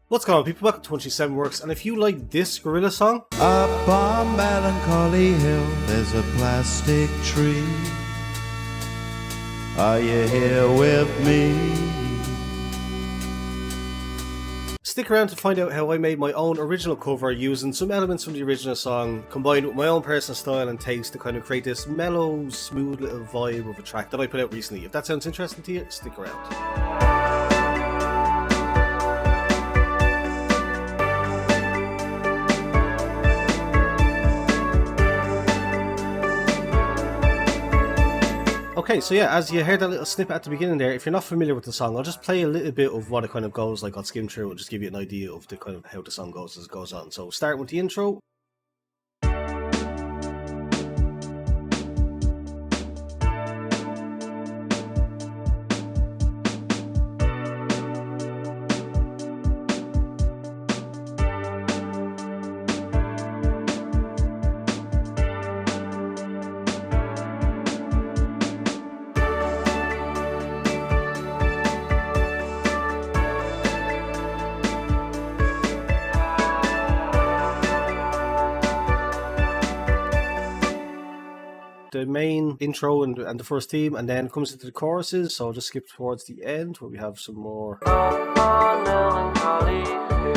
What's going on, people? Welcome to 27 Works, and if you like this Gorillaz song, up on Melancholy Hill, there's a plastic tree. Are you here with me? stick around to find out how I made my own original cover using some elements from the original song, combined with my own personal style and taste to kind of create this mellow, smooth little vibe of a track that I put out recently. If that sounds interesting to you, stick around. Okay, so yeah, as you heard that little snippet at the beginning there, if you're not familiar with the song, I'll just play a little bit of what it kind of goes like. I'll skim through and just give you an idea of the kind of how the song goes as it goes on. So starting with the intro. The main intro and the first theme, and then comes into the choruses. So I'll just skip towards the end where we have some more. Melancholy Hill,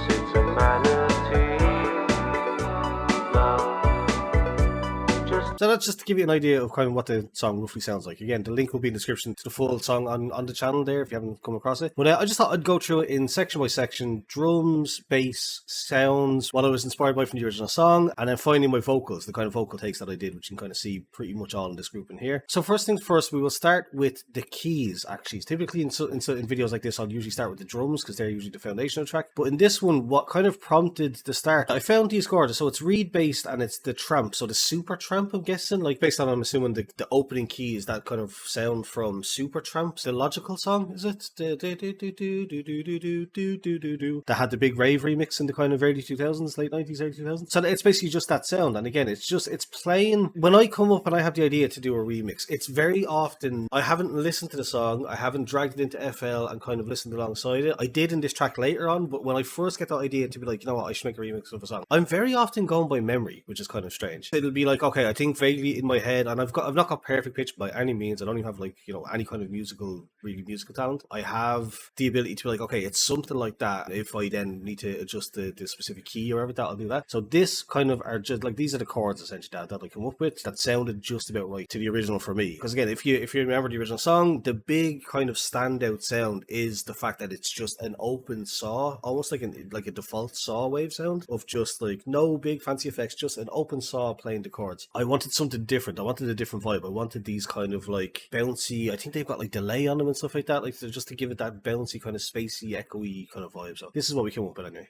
sits a manatee. So that's just to give you an idea of kind of what the song roughly sounds like. Again, the link will be in the description to the full song on the channel there if you haven't come across it. But I just thought I'd go through it in section by section: drums, bass, sounds, what I was inspired by from the original song, and then finding my vocals, the kind of vocal takes that I did, which you can kind of see pretty much all in this group in here. So first things first, we will start with the keys, actually. Typically in videos like this, I'll usually start with the drums because they're usually the foundational track. But in this one, what kind of prompted the start, I found these chords. So it's reed based and it's the tramp. So the super tramp, I'm guessing, like based on, I'm assuming the opening key is that kind of sound from Super Tramp, the Logical song, is it? That had the big rave remix in the kind of early 2000s, late 90s, early 2000s. So it's basically just that sound. And again, it's playing. When I come up and I have the idea to do a remix, it's very often, I haven't listened to the song, I haven't dragged it into FL and kind of listened alongside it. I did in this track later on, but when I first get that idea to be like, you know what, I should make a remix of a song, I'm very often going by memory, which is kind of strange. It'll be like, okay, I think vaguely in my head, and I've not got perfect pitch by any means. I don't even have like, you know, any kind of really musical talent. I have the ability to be like, okay, it's something like that. If I then need to adjust the specific key or whatever, that I'll do that. So this kind of are just like, these are the chords essentially that I come up with that sounded just about right to the original for me. Because again, if you remember the original song, the big kind of standout sound is the fact that it's just an open saw, almost like a default saw wave sound of just like no big fancy effects, just an open saw playing the chords. I wanted something different. I wanted a different vibe. I wanted these kind of like bouncy, I think they've got like delay on them and stuff like that, like just to give it that bouncy kind of spacey, echoey kind of vibe. So this is what we came up with anyway.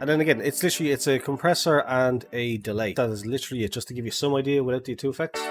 And then again, it's a compressor and a delay. That is literally it, just to give you some idea without the two effects.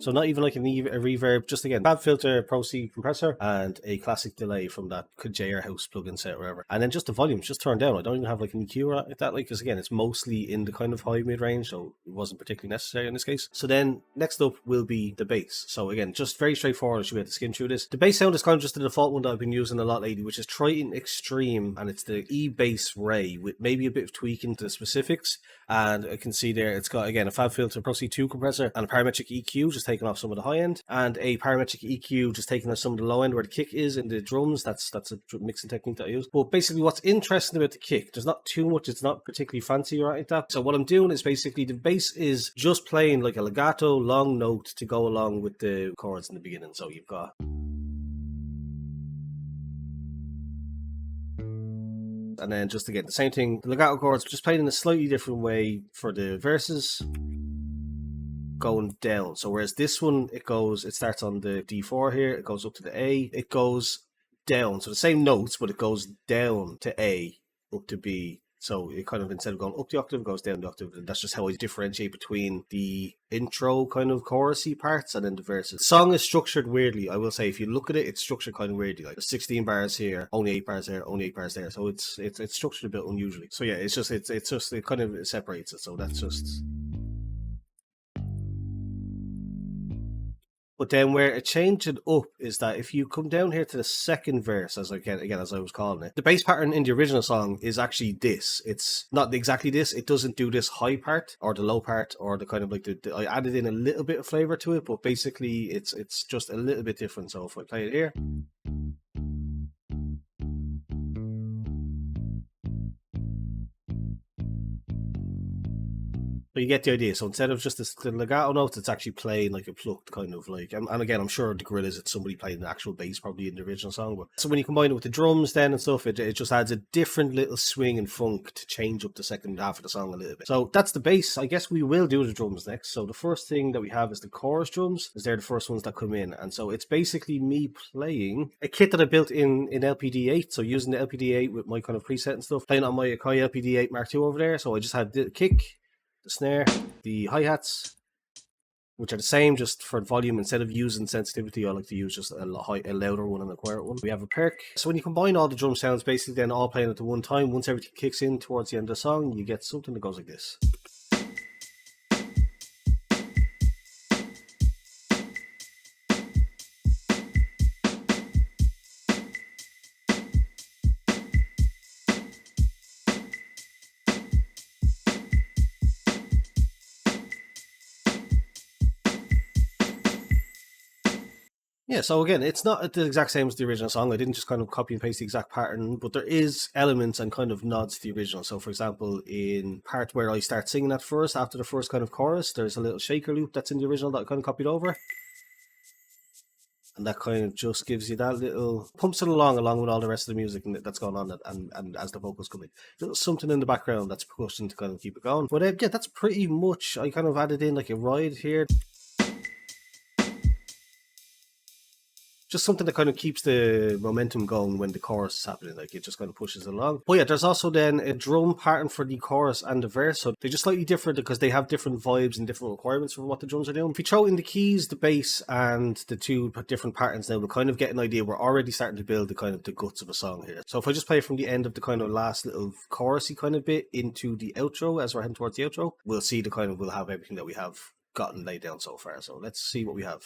So not even like a reverb, just again, fab filter, Pro C compressor, and a classic delay from that JR House plugin set or whatever. And then just the volume's just turned down. I don't even have like an EQ or like that, because again, it's mostly in the kind of high mid range, so it wasn't particularly necessary in this case. So then next up will be the bass. So again, just very straightforward. I should be able to skim through this. The bass sound is kind of just the default one that I've been using a lot lately, which is Triton Extreme, and it's the E bass Ray with maybe a bit of tweaking to the specifics. And I can see there, it's got again a fab filter, Pro C2 compressor, and a parametric EQ, just taking off some of the high end, and a parametric EQ just taking off some of the low end where the kick is in the drums. That's a mixing technique that I use. But basically what's interesting about the kick, there's not too much, it's not particularly fancy or anything like that. So what I'm doing is basically the bass is just playing like a legato long note to go along with the chords in the beginning. So you've got, and then just again the same thing, the legato chords just played in a slightly different way for the verses, going down. So whereas this one, it starts on the D4 here, it goes up to the A, it goes down. So the same notes, but it goes down to A, up to B, So it kind of, instead of going up the octave, it goes down the octave. And that's just how I differentiate between the intro kind of chorusy parts and then the verses. The song is structured weirdly, I will say. If you look at it, it's structured kind of weirdly. Like 16 bars here, only 8 bars there, only 8 bars there. So it's structured a bit unusually. So yeah, it's just it kind of separates it. So that's just. But then where it changed it up is that if you come down here to the second verse, as I was calling it, the bass pattern in the original song is actually this. It's not exactly this. It doesn't do this high part or the low part or the kind of like I added in a little bit of flavor to it, but basically it's just a little bit different. So if I play it here. But you get the idea. So instead of just the legato notes, it's actually playing like a plucked kind of like. And again, I'm sure the Gorillaz, it's somebody playing the actual bass probably in the original song. But so when you combine it with the drums then and stuff, it just adds a different little swing and funk to change up the second half of the song a little bit. So that's the bass. I guess we will do the drums next. So the first thing that we have is the chorus drums, as they're the first ones that come in. And so it's basically me playing a kit that I built in LPD8. So using the LPD8 with my kind of preset and stuff, playing on my Akai LPD8 Mark II over there. So I just had the kick, the snare, the hi-hats, which are the same, just for volume. Instead of using sensitivity, I like to use just a louder one and a quieter one. We have a perk. So when you combine all the drum sounds, basically then all playing at the one time, once everything kicks in towards the end of the song, you get something that goes like this. Yeah, so again, it's not the exact same as the original song. I didn't just kind of copy and paste the exact pattern, but there is elements and kind of nods to the original. So for example, in part where I start singing at first, after the first kind of chorus, there's a little shaker loop that's in the original that I kind of copied over. And that kind of just gives you that little, pumps it along with all the rest of the music that's going on, and as the vocals come in, there's something in the background that's percussion to kind of keep it going. But yeah, that's pretty much, I kind of added in like a ride here. Just something that kind of keeps the momentum going when the chorus is happening. Like, it just kind of pushes it along. But yeah, there's also then a drum pattern for the chorus and the verse. So they're just slightly different because they have different vibes and different requirements for what the drums are doing. If you throw in the keys, the bass, and the two different patterns now, we'll kind of get an idea. We're already starting to build the kind of the guts of a song here. So if I just play from the end of the kind of last little chorusy kind of bit into the outro, as we're heading towards the outro, we'll see we'll have everything that we have gotten laid down so far. So let's see what we have.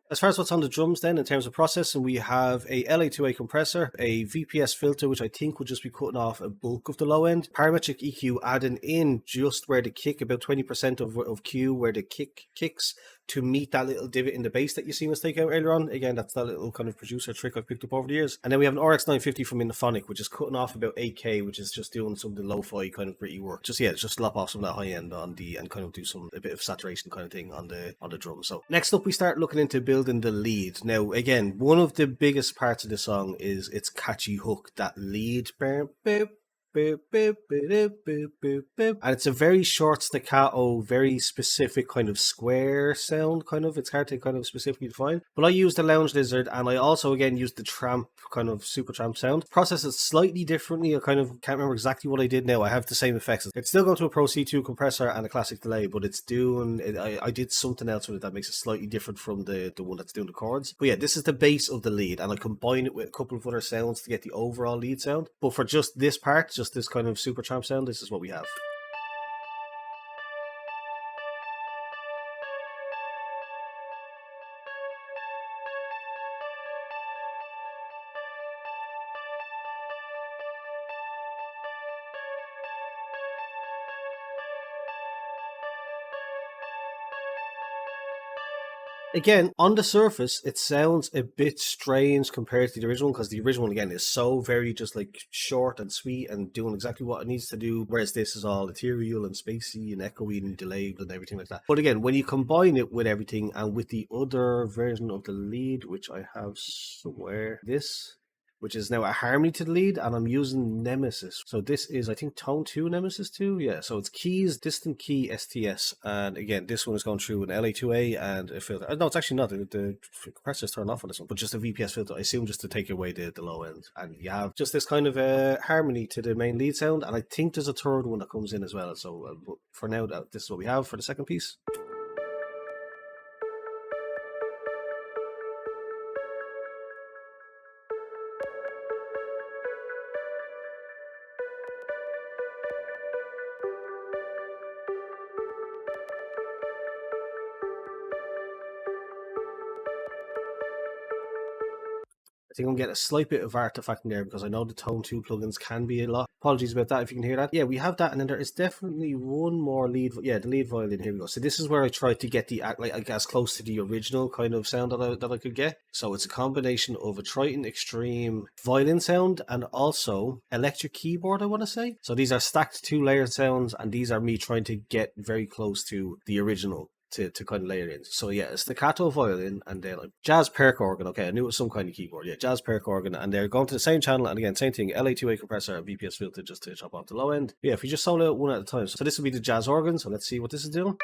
As far as what's on the drums then, in terms of processing, we have a LA2A compressor, a VPS filter, which I think will just be cutting off a bulk of the low end, parametric EQ adding in just where the kick, about 20% of Q, where the kick kicks, to meet that little divot in the bass that you see us take out earlier on. Again, that's that little kind of producer trick I've picked up over the years. And then we have an RX950 from Indophonic, which is cutting off about 8K, which is just doing some of the lo-fi kind of gritty work. Just lop off some of that high end on and kind of do a bit of saturation kind of thing on the drum. So next up, we start looking into building the lead. Now, again, one of the biggest parts of the song is its catchy hook, that lead. And it's a very short staccato, very specific kind of square sound, kind of. It's hard to kind of specifically define. But I used the Lounge Lizard, and I also, again, used the Tramp, kind of Super Tramp sound. Process it slightly differently. I kind of can't remember exactly what I did now. I have the same effects. It's still going to a Pro C2 compressor and a classic delay, but it's doing, I did something else with it that makes it slightly different from the one that's doing the chords. But yeah, this is the base of the lead, and I combine it with a couple of other sounds to get the overall lead sound. But for just this part, just this kind of Super Tramp sound, this is what we have. Again, on the surface, it sounds a bit strange compared to the original because the original, again, is so very just like short and sweet and doing exactly what it needs to do. Whereas this is all ethereal and spacey and echoey and delayed and everything like that. But again, when you combine it with everything and with the other version of the lead, which I have somewhere, which is now a harmony to the lead, and I'm using Nemesis. So this is, I think, Tone 2 Nemesis 2. Yeah, so it's keys, distant key, STS. And again, this one is going through an LA2A and a filter. No, it's actually not. The compressor's turned off on this one, but just a VPS filter, I assume, just to take away the low end. And you have just this kind of harmony to the main lead sound. And I think there's a third one that comes in as well. So for now, this is what we have for the second piece. I think I'm getting a slight bit of artifact in there because I know the Tone 2 plugins can be a lot. Apologies about that if you can hear that. Yeah, we have that, and then there is definitely one more lead. Yeah, the lead violin. Here we go. So this is where I tried to get the like as close to the original kind of sound that I could get. So it's a combination of a Triton Extreme violin sound and also electric keyboard, I want to say. So these are stacked 2-layered sounds, and these are me trying to get very close to the original. To kind of layer in. So yeah, a staccato violin and then like jazz perk organ. Okay, I knew it was some kind of keyboard. Yeah, jazz perk organ, and they're going to the same channel, and again, same thing, LA2A compressor and VPS filter just to chop off the low end. Yeah, if we just solo out one at a time. So this will be the jazz organ, so let's see what this is doing.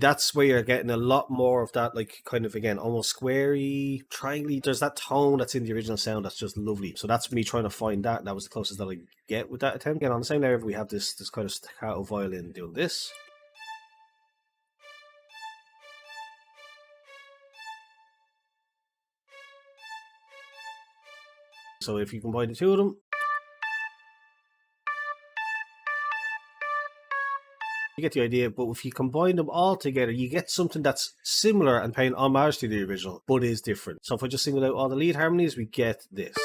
That's where you're getting a lot more of that, like, kind of, again, almost squarey, triangle. There's that tone that's in the original sound that's just lovely. So that's me trying to find that. That was the closest that I get with that attempt. Again, on the same layer, we have this kind of staccato violin doing this. So if you combine the two of them, you get the idea. But if you combine them all together, you get something that's similar and paying homage to the original, but is different. So if I just single out all the lead harmonies, we get this.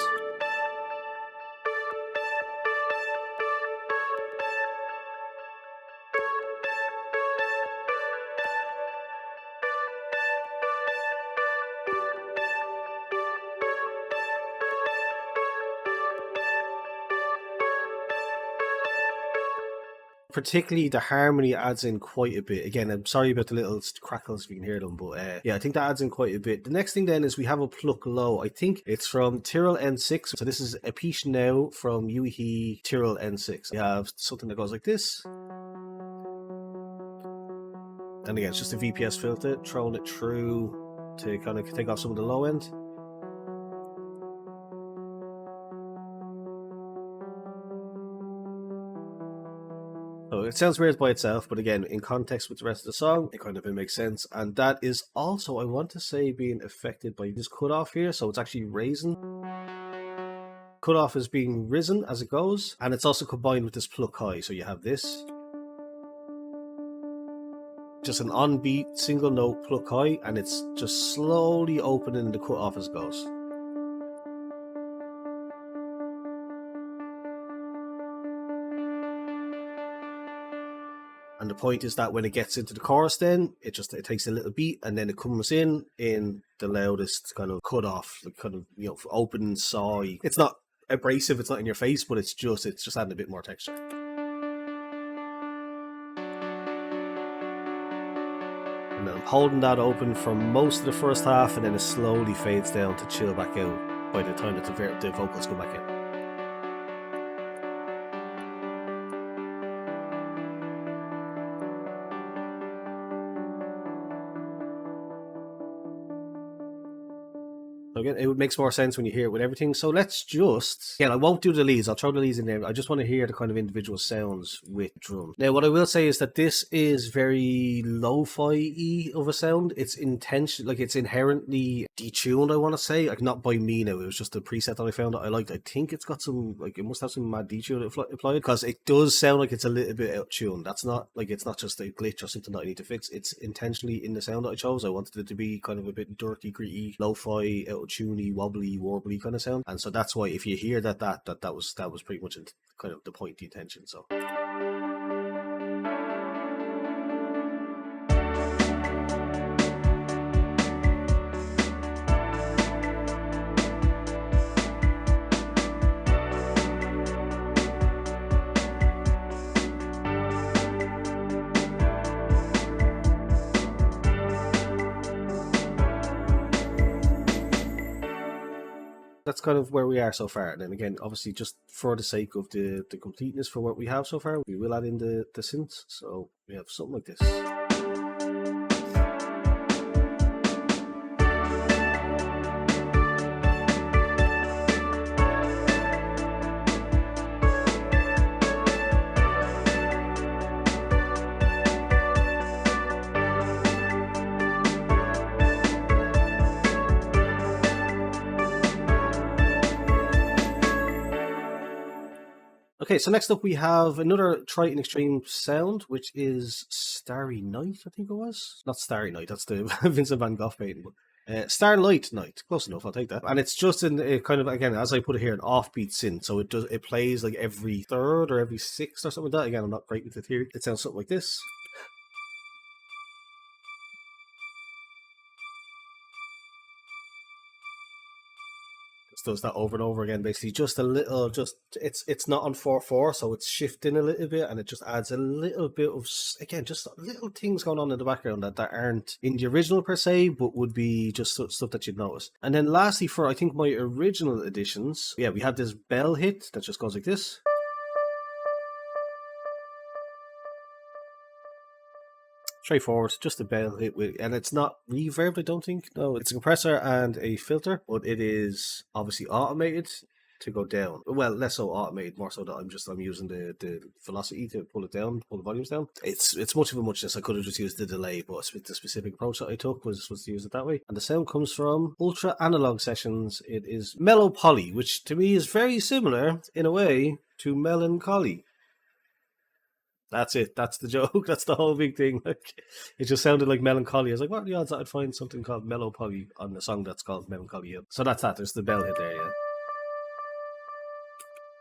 Particularly the harmony adds in quite a bit. Again, I'm sorry about the little crackles if you can hear them, but yeah, I think that adds in quite a bit. The next thing then is we have a pluck low. I think it's from Tyrrell N6. So this is a piece now from UEHE Tyrrell N6. We have something that goes like this. And again, it's just a VPS filter, throwing it through to kind of take off some of the low end. So it sounds weird by itself, but again, in context with the rest of the song, it makes sense. And that is also, I want to say, being affected by this cutoff here. So it's actually raising. Cutoff is being risen as it goes, and it's also combined with this pluck high. So you have this. Just an on-beat single note pluck high, and it's just slowly opening the cutoff as it goes. And the point is that when it gets into the chorus, then it takes a little beat, and then it comes in the loudest kind of cut off, like kind of, you know, open saw. It's not abrasive, it's not in your face, but it's just adding a bit more texture. And I'm holding that open for most of the first half, and then it slowly fades down to chill back out by the time that the vocals come back in. So again, it makes more sense when you hear it with everything. So let's just, again, I won't do the leads. I'll throw the leads in there. I just want to hear the kind of individual sounds with drum. Now, what I will say is that this is very lo-fi-y of a sound. It's intention, like it's inherently detuned, I want to say. Like not by me now. It was just a preset that I found that I liked. I think it's got some, like it must have some mad detune applied because it does sound like it's a little bit out tuned. That's not like, it's not just a glitch or something that I need to fix. It's intentionally in the sound that I chose. I wanted it to be kind of a bit dirty, gritty, lo-fi, out of tuney, wobbly, warbly kind of sound. And so that's why if you hear that was pretty much kind of the point, the intention. So. That's kind of where we are so far. And then again, obviously, just for the sake of the completeness for what we have so far, we will add in the synths. So we have something like this. Okay, so next up we have another Triton Extreme sound, which is Starry Night, I think it was. Not Starry Night, that's the Vincent van Gogh painting. Starlight Night, close enough, I'll take that. And it's just in a kind of, again, as I put it here, an offbeat synth. So it plays like every third or every sixth or something like that. Again, I'm not great with the theory. It sounds something like this. Does that over and over again, basically just a little, it's not on 4/4, so it's shifting a little bit, and it just adds a little bit of, again, just little things going on in the background that aren't in the original per se, but would be just stuff that you'd notice. And then lastly, for I think my original editions, yeah, we had this bell hit that just goes like this. Straightforward, just a bell hit with, and it's not reverb, I don't think. No, it's a compressor and a filter, but it is obviously automated to go down. Well, less so automated, more so that I'm using the velocity to pull it down, pull the volumes down. It's much of a muchness. I could have just used the delay, but the specific approach that I took was to use it that way. And the sound comes from Ultra Analog Sessions. It is Melancholy, which to me is very similar in a way to Melancholy. That's it. That's the joke. That's the whole big thing. Like, it just sounded like Melancholy. I was like, what are the odds that I'd find something called Melancholy on a song that's called Melancholy Hill? So that's that. There's the bell hit there, yeah.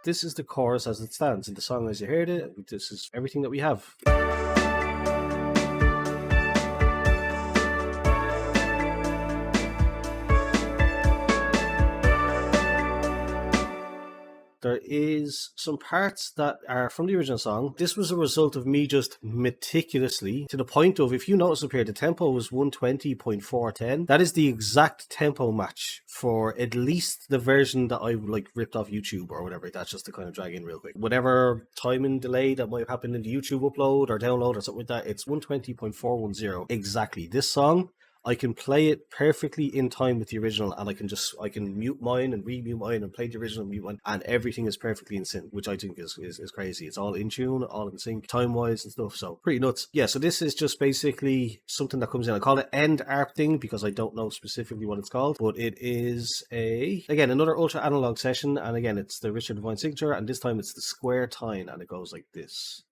This is the chorus as it stands in the song as you heard it. This is everything that we have. There is some parts that are from the original song. This was a result of me just meticulously, to the point of, if you notice up here, the tempo was 120.410. That is the exact tempo match for at least the version that I like ripped off YouTube or whatever. That's just to kind of drag in real quick. Whatever timing delay that might have happened in the YouTube upload or download or something like that, it's 120.410 exactly. This song, I can play it perfectly in time with the original, and I can mute mine and remute mine and play the original, mute mine, and everything is perfectly in sync, which I think is crazy. It's all in tune, all in sync, time wise and stuff. So pretty nuts. Yeah. So this is just basically something that comes in. I call it end ARP thing because I don't know specifically what it's called, but it is again another Ultra Analog Session, and again it's the Richard Devine signature, and this time it's the square tine, and it goes like this.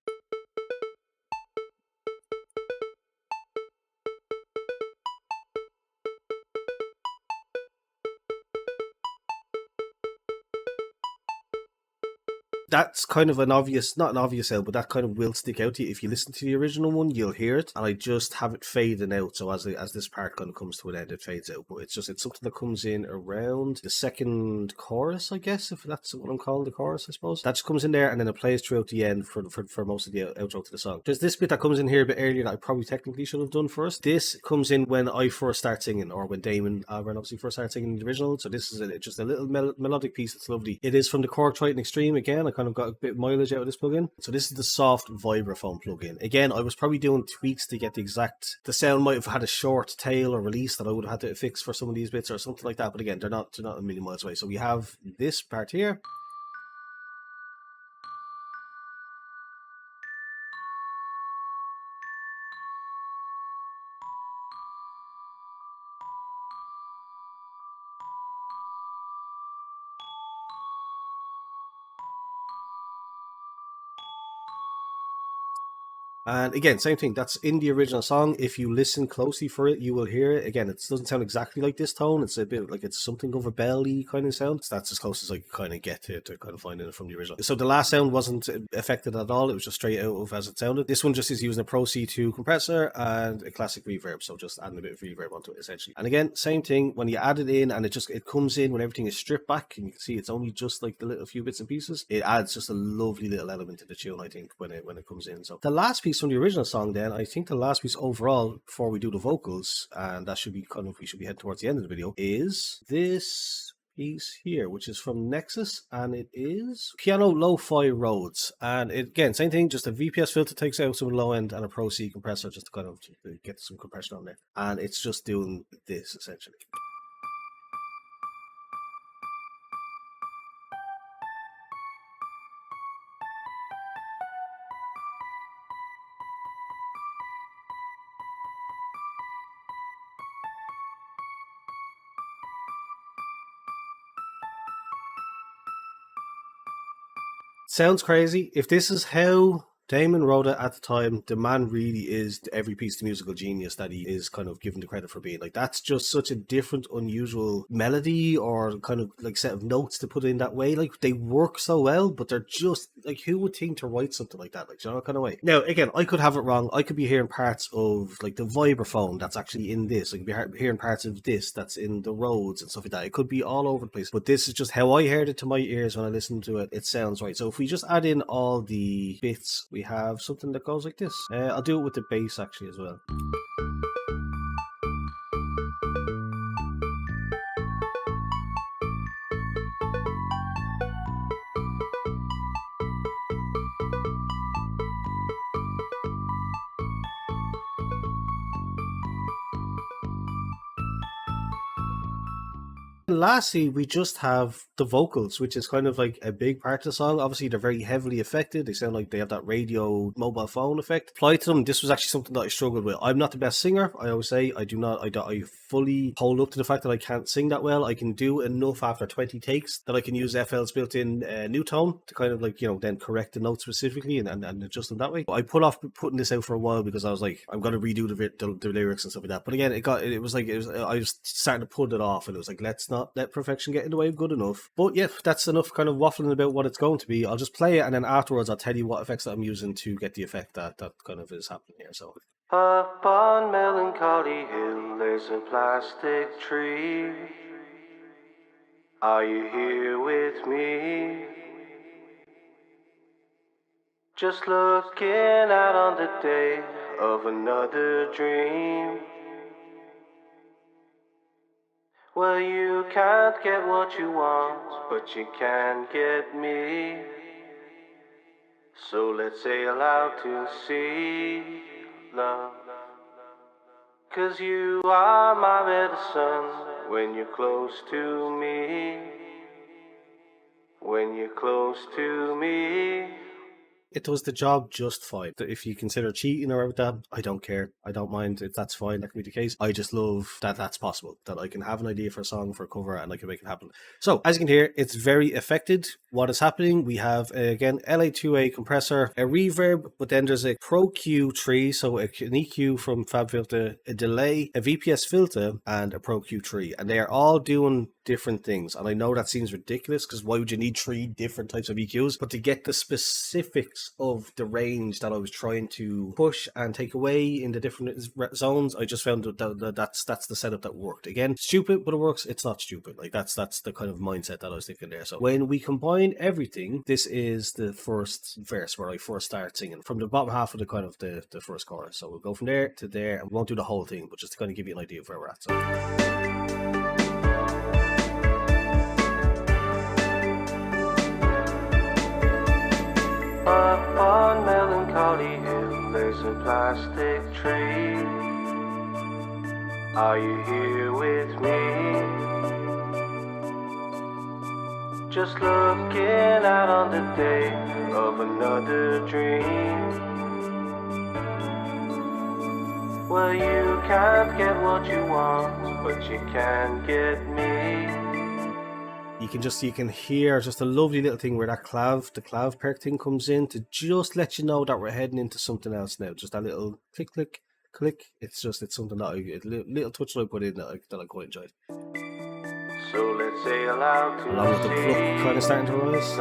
That's kind of an obvious, not an obvious out, but that kind of will stick out to you. If you listen to the original one, you'll hear it. And I just have it fading out. So as this part kind of comes to an end, it fades out. But it's something that comes in around the second chorus, I guess, if that's what I'm calling the chorus, I suppose. That just comes in there, and then it plays throughout the end for most of the outro to the song. There's this bit that comes in here a bit earlier that I probably technically should have done first. This comes in when I first start singing, or when Damon Albarn obviously first started singing the original. So this is just a little melodic piece that's lovely. It is from the Cork Triton Extreme. Again, I kind of got a bit of mileage out of this plugin. So this is the soft vibraphone plugin. Again, I was probably doing tweaks to get the sound might have had a short tail or release that I would have had to fix for some of these bits or something like that. But again, they're not a million miles away. So we have this part here. And again, same thing. That's in the original song. If you listen closely for it, you will hear it. Again, it doesn't sound exactly like this tone. It's a bit like it's something of a belly kind of sound. So that's as close as I could kind of get to kind of finding it from the original. So the last sound wasn't affected at all. It was just straight out of as it sounded. This one just is using a Pro C2 compressor and a classic reverb. So just adding a bit of reverb onto it essentially. And again, same thing. When you add it in and it comes in when everything is stripped back, and you can see it's only just like the little few bits and pieces. It adds just a lovely little element to the tune, I think, when it comes in. So the last piece from the original song, then I think the last piece overall before we do the vocals, and that should be we should be heading towards the end of the video, is this piece here, which is from Nexus, and it is Piano Lo-Fi Rhodes. And it, again, same thing, just a VPS filter takes out some low end and a Pro C compressor just to kind of get some compression on there, and it's just doing this essentially. Sounds crazy. If this is how Damon wrote it at the time, the man really is every piece of musical genius that he is kind of given the credit for being. Like, that's just such a different, unusual melody or kind of like set of notes to put in that way. Like, they work so well, but they're just like, who would think to write something like that? Like, you know, kind of way. Now, again, I could have it wrong. I could be hearing parts of like the vibraphone that's actually in this. I could be hearing parts of this that's in the Rhodes and stuff like that. It could be all over the place, but this is just how I heard it to my ears when I listened to it. It sounds right. So if we just add in all the bits, we have something that goes like this. I'll do it with the bass actually as well. Lastly, we just have the vocals, which is kind of like a big part of the song. Obviously, they're very heavily affected. They sound like they have that radio mobile phone effect applied to them. This was actually something that I struggled with. I'm not the best singer. I always say I fully hold up to the fact that I can't sing that well. I can do enough after 20 takes that I can use FL's built-in new tone to kind of like, you know, then correct the notes specifically and adjust them that way. But I put off putting this out for a while because I was like, I'm going to redo the lyrics and stuff like that. But again, I was starting to put it off, and it was like, let's not let perfection get in the way of good enough. But yeah, that's enough kind of waffling about what it's going to be. I'll just play it, and then afterwards I'll tell you what effects that I'm using to get the effect that kind of is happening here. So up on Melancholy Hill there's a plastic tree. Are you here with me? Just looking out on the day of another dream. Well, you can't get what you want, but you can get me. So let's sail out to sea, love. 'Cause you are my medicine when you're close to me. When you're close to me. It does the job just fine. If you consider cheating or with that, I don't care. I don't mind if that's fine. That can be the case. I just love that that's possible. That I can have an idea for a song, for a cover, and I can make it happen. So, as you can hear, it's very affected. What is happening? We have, again, LA2A compressor, a reverb, but then there's a Pro Q3, so an EQ from FabFilter, a delay, a VPS filter, and a Pro Q3. And they are all doing different things. And I know that seems ridiculous, because why would you need 3 different types of EQs? But to get the specifics of the range that I was trying to push and take away in the different zones, I just found that that's the setup that worked. Again, stupid, but it works. It's not stupid. Like that's the kind of mindset that I was thinking there. So when we combine everything, this is the first verse where I first start singing from the bottom half of the kind of the first chorus. So we'll go from there to there, and we won't do the whole thing, but just to kind of give you an idea of where we're at. So plastic tree. Are you here with me? Just looking out on the day of another dream. Well, you can't get what you want, but you can get me. You can hear just a lovely little thing where the clav perk thing comes in to just let you know that we're heading into something else now. Just that little click, click, click. It's something that a little touch that I put in that I quite enjoyed. So let's say aloud to along with the clock kind of starting to rise.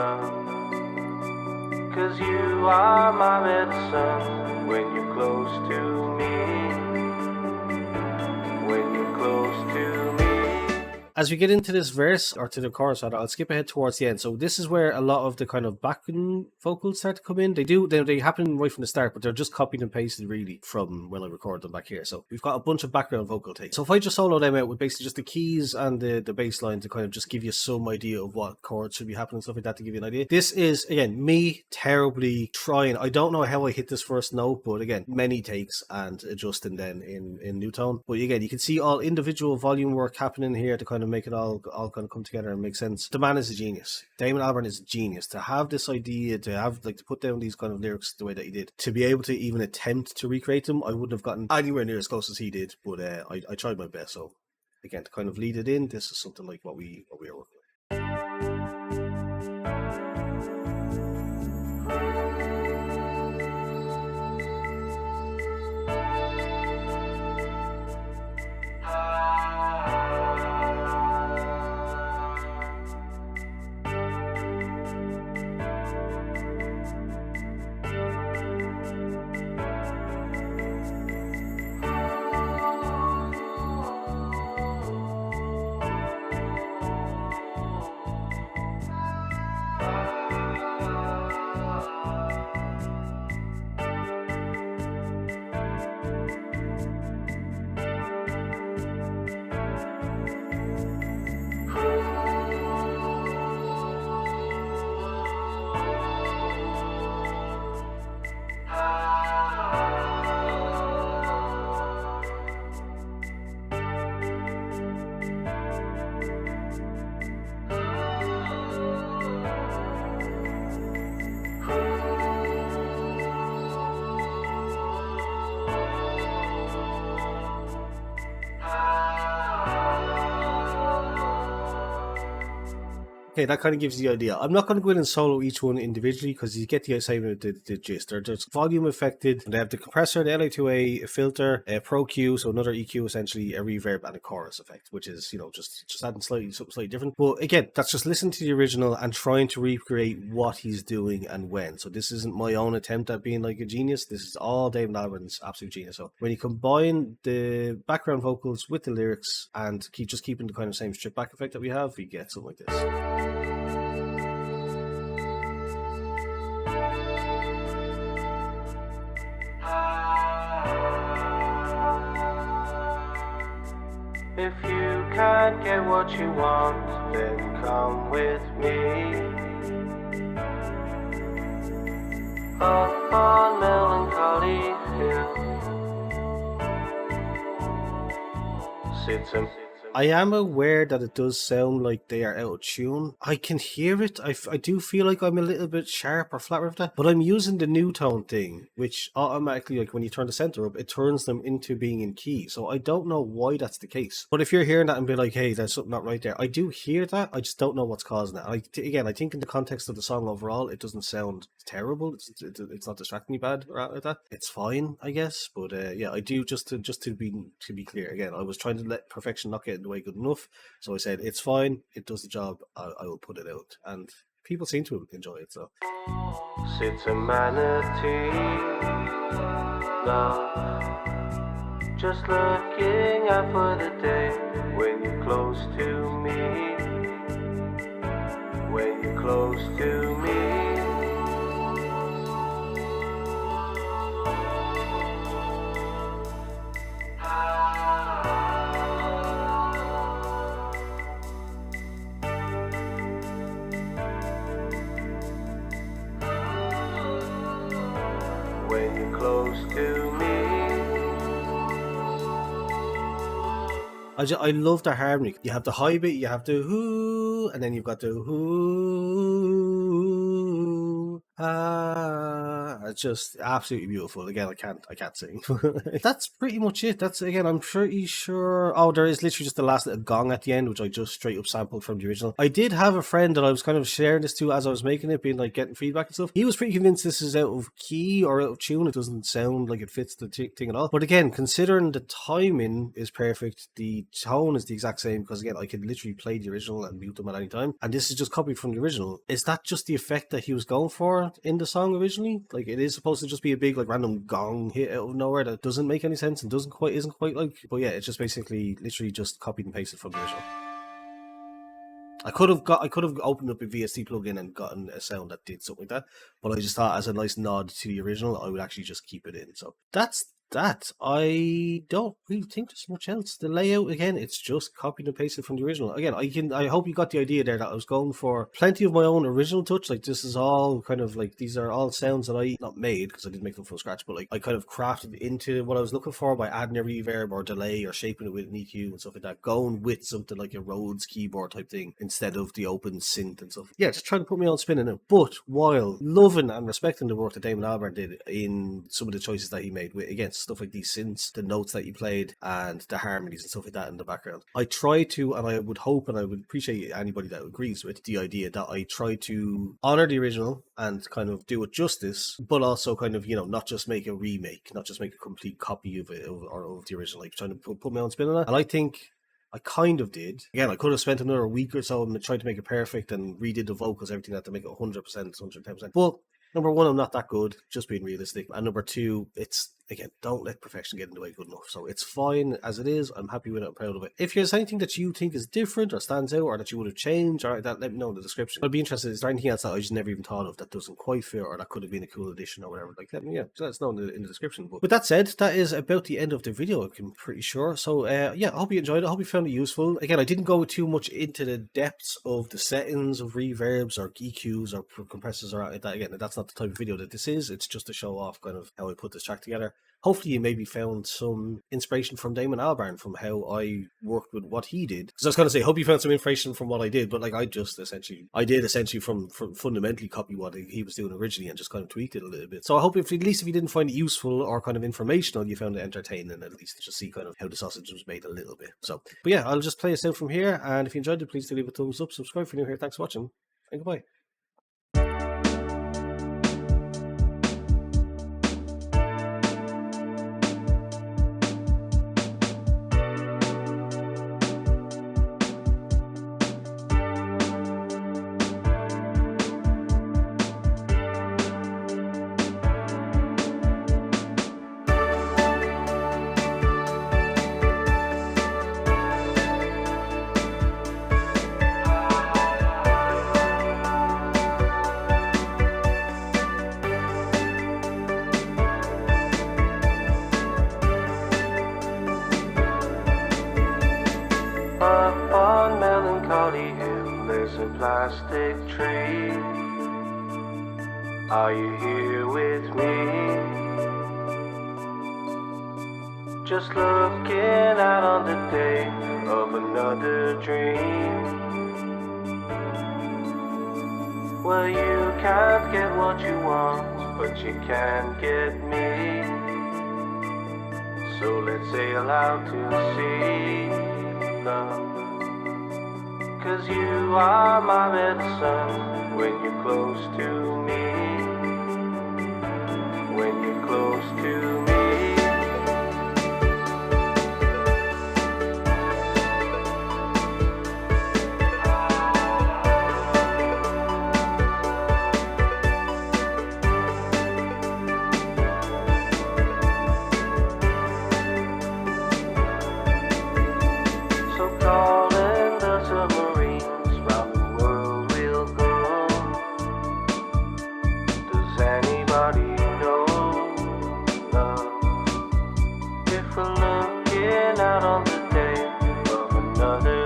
'Cause you are my medicine when you're close to me. When you're close to me. As we get into this verse, or to the chorus, I'll skip ahead towards the end. So this is where a lot of the kind of background vocals start to come in. They happen right from the start, but they're just copied and pasted really from when I record them back here. So we've got a bunch of background vocal takes. So if I just solo them out with basically just the keys and the bass line to kind of just give you some idea of what chords should be happening and stuff like that, to give you an idea. This is, again, me terribly trying. I don't know how I hit this first note, but again, many takes and adjusting then in new tone. But again, you can see all individual volume work happening here to kind of make it all kind of come together and make sense. The man is a genius. Damon Albarn is a genius. To have this idea, to put down these kind of lyrics the way that he did, to be able to even attempt to recreate them, I wouldn't have gotten anywhere near as close as he did, but I tried my best. So again, to kind of lead it in, this is something like what we are working with. Okay, that kind of gives you the idea. I'm not going to go in and solo each one individually because you get the same the gist. They're just volume affected. They have the compressor, the LA2A, a filter, a Pro Q, so another EQ essentially, a reverb, and a chorus effect, which is, just adding something slightly different. But again, that's just listening to the original and trying to recreate what he's doing and when. So this isn't my own attempt at being like a genius. This is all David Albarn's absolute genius. So when you combine the background vocals with the lyrics and keeping the kind of same strip back effect that we have, you get something like this. If you can't get what you want, then come with me. Up on Melancholy Hill sits a... I am aware that it does sound like they are out of tune. I can hear it. I do feel like I'm a little bit sharp or flat with that, but I'm using the new tone thing, which automatically, like when you turn the center up, it turns them into being in key. So I don't know why that's the case. But if you're hearing that and be like, hey, there's something not right there, I do hear that. I just don't know what's causing it. I think in the context of the song overall, it doesn't sound terrible. It's not distractingly bad or anything like that. It's fine, I guess. But yeah, I do just to be clear again. I was trying to let perfection not get in the way good enough, so I said it's fine, it does the job, I will put it out, and people seem to enjoy it. So sits a manatee, love, just looking out for the day when you're close to me, when you're close to me. When you're close to me. I love the harmony. You have the high bit, you have the whoo, and then you've got the whoo. It's just absolutely beautiful. Again, I can't sing. That's pretty much it. That's, again, I'm pretty sure. Oh, there is literally just the last little gong at the end, which I just straight up sampled from the original. I did have a friend that I was kind of sharing this to as I was making it, being like getting feedback and stuff. He was pretty convinced this is out of key or out of tune. It doesn't sound like it fits the thing at all. But again, considering the timing is perfect, the tone is the exact same, because again, I could literally play the original and mute them at any time, and this is just copied from the original. Is that just the effect that he was going for in the song originally? Like, it is supposed to just be a big like random gong hit out of nowhere that doesn't make any sense and isn't quite like. But yeah, it's just basically literally just copied and pasted from the original. I could have opened up a VST plugin and gotten a sound that did something like that, but I just thought as a nice nod to the original, I would actually just keep it in. So that's that. I don't really think there's much else. The layout, again, it's just copied and pasted from the original. Again, I hope you got the idea there that I was going for plenty of my own original touch. Like, this is all kind of like, these are all sounds that I not made because I didn't make them from scratch, but like I kind of crafted into what I was looking for by adding a reverb or delay or shaping it with an EQ and stuff like that, going with something like a Rhodes keyboard type thing instead of the open synth and stuff. Yeah, just trying to put my own spin in it, but while loving and respecting the work that Damon Albarn did in some of the choices that he made with, again, stuff like these synths, the notes that you played, and the harmonies and stuff like that in the background. I try to, and I would hope and I would appreciate anybody that agrees with the idea that I try to honor the original and kind of do it justice, but also kind of, you know, not just make a remake, not just make a complete copy of it or of the original, like trying to put my own spin on it. And I think I kind of did. Again, I could have spent another week or so and tried to make it perfect and redid the vocals, everything that to make it 100%, 110%. But number one, I'm not that good, just being realistic. And number two, it's, again, don't let perfection get in the way good enough. So it's fine as it is. I'm happy with it. I'm proud of it. If there's anything that you think is different or stands out or that you would have changed, or that, let me know in the description. I'd be interested. Is there anything else that I just never even thought of that doesn't quite fit or that could have been a cool addition or whatever? Like, let us know in the description. But with that said, that is about the end of the video, I'm pretty sure. So yeah, I hope you enjoyed it. I hope you found it useful. Again, I didn't go too much into the depths of the settings of reverbs or EQs or compressors or that. Again, that's not the type of video that this is. It's just to show off kind of how I put this track together. Hopefully you maybe found some inspiration from Damon Albarn from how I worked with what he did. Because I was going to say, hope you found some inspiration from what I did, but like I did essentially from fundamentally copy what he was doing originally and just kind of tweaked it a little bit. So I hope at least if you didn't find it useful or kind of informational, you found it entertaining, at least to just see kind of how the sausage was made a little bit. So, but yeah, I'll just play us out from here. And if you enjoyed it, please do leave a thumbs up, subscribe if you're new here. Thanks for watching, and goodbye. Up on Melancholy Hill, there's a plastic tree. Are you here with me? Just looking out on the day of another dream. Well, you can't get what you want, but you can get me. So let's sail out to sea. Cause you are my medicine when you're close to me. When you're close to me. Out on the day of another